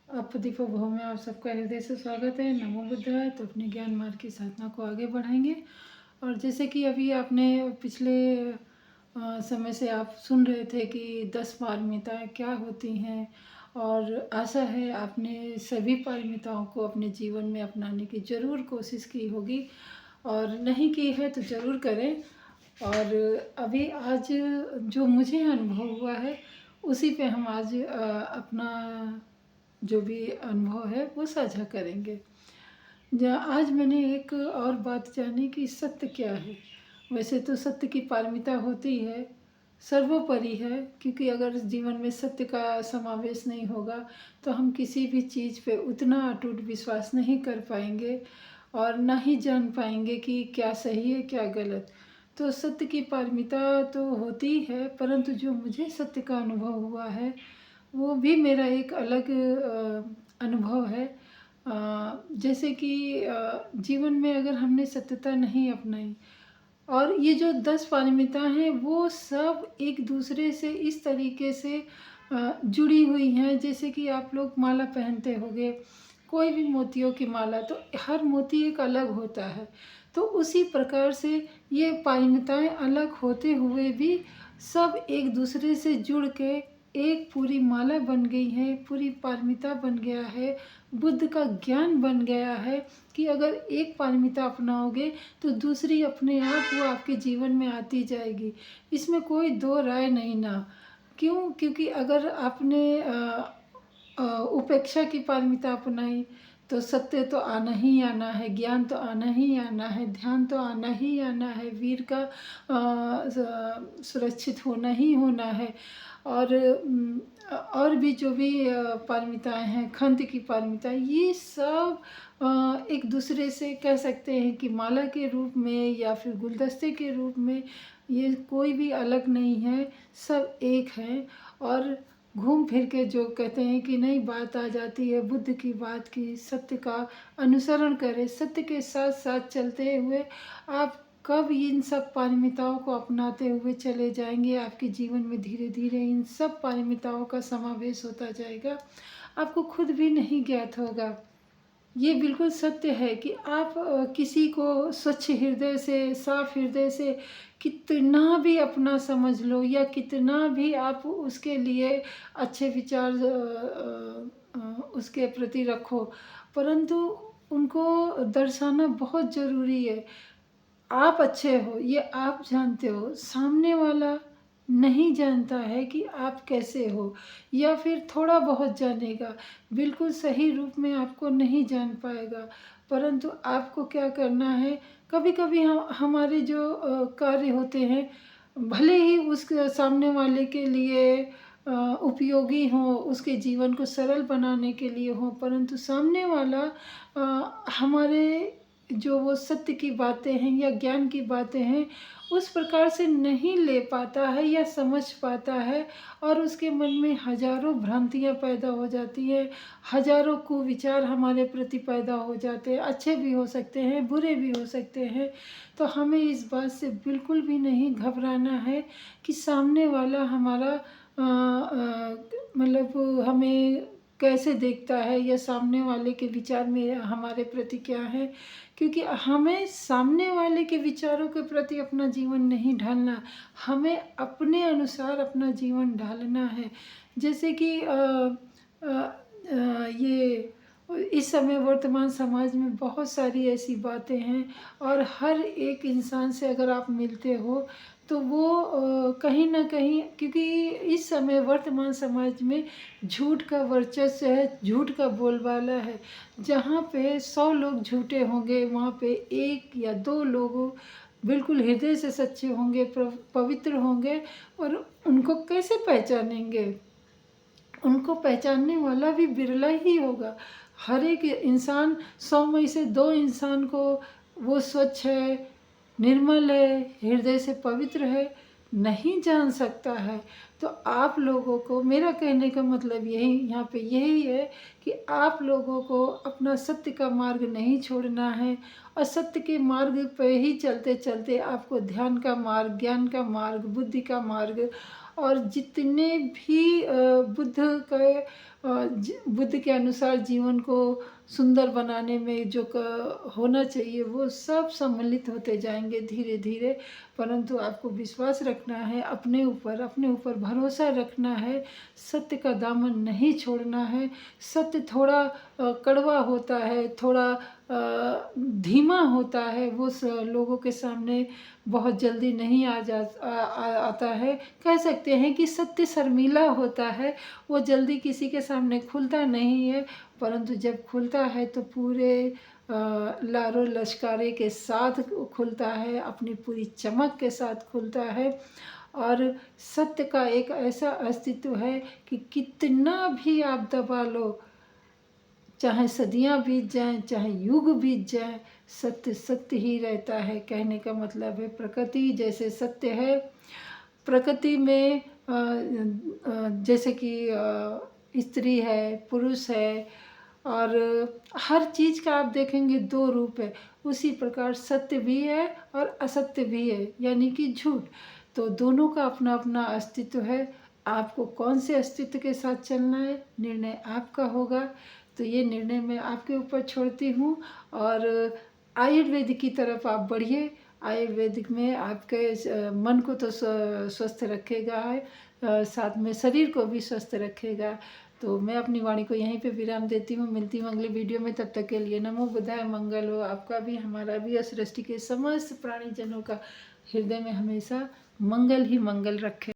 आप दीपक भव में आप सबका हृदय से स्वागत है। नमो बुद्धाय। तो अपने ज्ञान मार्ग की साधना को आगे बढ़ाएंगे। और जैसे कि अभी आपने पिछले समय से आप सुन रहे थे कि 10 पारमिताएं क्या होती हैं, और आशा है आपने सभी पारमिताओं को अपने जीवन में अपनाने की ज़रूर कोशिश की होगी, और नहीं की है तो ज़रूर करें। और अभी आज जो मुझे अनुभव हुआ है उसी पे हम आज अपना जो भी अनुभव है वो साझा करेंगे। आज मैंने एक और बात जानी कि सत्य क्या है। वैसे तो सत्य की पारमिता होती है, सर्वोपरि है, क्योंकि अगर जीवन में सत्य का समावेश नहीं होगा तो हम किसी भी चीज़ पे उतना अटूट विश्वास नहीं कर पाएंगे और ना ही जान पाएंगे कि क्या सही है क्या गलत। तो सत्य की पारमिता तो होती है, परंतु जो मुझे सत्य का अनुभव हुआ है वो भी मेरा एक अलग अनुभव है। जैसे कि जीवन में अगर हमने सत्यता नहीं अपनाई, और ये जो 10 पारमिता हैं वो सब एक दूसरे से इस तरीके से जुड़ी हुई हैं। जैसे कि आप लोग माला पहनते होंगे, कोई भी मोतियों की माला, तो हर मोती एक अलग होता है। तो उसी प्रकार से ये पारमिताएं अलग होते हुए भी सब एक दूसरे से जुड़ के एक पूरी माला बन गई है, पूरी पारमिता बन गया है, बुद्ध का ज्ञान बन गया है कि अगर एक पारमिता अपनाओगे तो दूसरी अपने आप वो आपके जीवन में आती जाएगी। इसमें कोई दो राय नहीं ना। क्यों? क्योंकि अगर आपने उपेक्षा की पारमिता अपनाई तो सत्य तो आना ही आना है, ज्ञान तो आना ही आना है, ध्यान तो आना ही आना है, वीर का सुरक्षित होना ही होना है। और और भी जो भी पारमिताएं हैं, खंत की पारमिता, ये सब एक दूसरे से कह सकते हैं कि माला के रूप में या फिर गुलदस्ते के रूप में ये कोई भी अलग नहीं है, सब एक हैं। और घूम फिर के जो कहते हैं कि नहीं, बात आ जाती है बुद्ध की बात की, सत्य का अनुसरण करें, सत्य के साथ साथ चलते हुए आप कब इन सब पारमिताओं को अपनाते हुए चले जाएंगे, आपके जीवन में धीरे धीरे इन सब पारमिताओं का समावेश होता जाएगा, आपको खुद भी नहीं ज्ञात होगा। ये बिल्कुल सत्य है कि आप किसी को स्वच्छ हृदय से, साफ हृदय से कितना भी अपना समझ लो या कितना भी आप उसके लिए अच्छे विचार उसके प्रति रखो, परंतु उनको दर्शाना बहुत ज़रूरी है। आप अच्छे हो ये आप जानते हो, सामने वाला नहीं जानता है कि आप कैसे हो, या फिर थोड़ा बहुत जानेगा, बिल्कुल सही रूप में आपको नहीं जान पाएगा। परंतु आपको क्या करना है, कभी कभी हम हमारे जो कार्य होते हैं भले ही उस सामने वाले के लिए उपयोगी हो, उसके जीवन को सरल बनाने के लिए हो, परंतु सामने वाला हमारे जो वो सत्य की बातें हैं या ज्ञान की बातें हैं उस प्रकार से नहीं ले पाता है या समझ पाता है, और उसके मन में हजारों भ्रांतियाँ पैदा हो जाती है, हजारों कुविचार हमारे प्रति पैदा हो जाते हैं, अच्छे भी हो सकते हैं, बुरे भी हो सकते हैं। तो हमें इस बात से बिल्कुल भी नहीं घबराना है कि सामने वाला हमारा मतलब हमें कैसे देखता है या सामने वाले के विचार में हमारे प्रति क्या है, क्योंकि हमें सामने वाले के विचारों के प्रति अपना जीवन नहीं ढालना, हमें अपने अनुसार अपना जीवन ढालना है। जैसे कि ये इस समय वर्तमान समाज में बहुत सारी ऐसी बातें हैं, और हर एक इंसान से अगर आप मिलते हो तो वो कहीं ना कहीं, क्योंकि इस समय वर्तमान समाज में झूठ का वर्चस्व है, झूठ का बोलबाला है। जहाँ पे 100 लोग झूठे होंगे वहाँ पे एक या दो लोग बिल्कुल हृदय से सच्चे होंगे, पवित्र होंगे। और उनको कैसे पहचानेंगे? उनको पहचानने वाला भी बिरला ही होगा। हर एक इंसान 100 में से 2 इंसान को वो स्वच्छ है, निर्मल है, हृदय से पवित्र है, नहीं जान सकता है। तो आप लोगों को, मेरा कहने का मतलब यही यहाँ पे यही है कि आप लोगों को अपना सत्य का मार्ग नहीं छोड़ना है, और सत्य के मार्ग पे ही चलते चलते आपको ध्यान का मार्ग, ज्ञान का मार्ग, बुद्धि का मार्ग, और जितने भी बुद्ध के बुद्ध के अनुसार जीवन को सुंदर बनाने में जो होना चाहिए वो सब सम्मिलित होते जाएंगे धीरे धीरे। परंतु आपको विश्वास रखना है अपने ऊपर भरोसा रखना है, सत्य का दामन नहीं छोड़ना है। सत्य थोड़ा कड़वा होता है, थोड़ा धीमा होता है, वो लोगों के सामने बहुत जल्दी नहीं आता है। कह सकते हैं कि सत्य शर्मीला होता है, वो जल्दी किसी के सामने खुलता नहीं है, परंतु जब खुलता है तो पूरे लारो लश्कारे के साथ खुलता है, अपनी पूरी चमक के साथ खुलता है। और सत्य का एक ऐसा अस्तित्व है कि कितना भी आप दबा लो, चाहे सदियां बीत जाएं, चाहे युग बीत जाएं, सत्य सत्य ही रहता है। कहने का मतलब है प्रकृति जैसे सत्य है। प्रकृति में जैसे कि स्त्री है, पुरुष है, और हर चीज़ का आप देखेंगे दो रूप है। उसी प्रकार सत्य भी है और असत्य भी है, यानी कि झूठ। तो दोनों का अपना अपना अस्तित्व है। आपको कौन से अस्तित्व के साथ चलना है, निर्णय आपका होगा। तो ये निर्णय मैं आपके ऊपर छोड़ती हूँ। और आयुर्वेदिक की तरफ आप बढ़िए। आयुर्वेदिक में आपके मन को तो स्वस्थ रखेगा है, साथ में शरीर को भी स्वस्थ रखेगा। तो मैं अपनी वाणी को यहीं पे विराम देती हूँ। मिलती हूँ अगले वीडियो में, तब तक के लिए नमो बुद्धाय। मंगल हो आपका भी, हमारा भी, और सृष्टि के समस्त प्राणी जनों का हृदय में हमेशा मंगल ही मंगल रखे।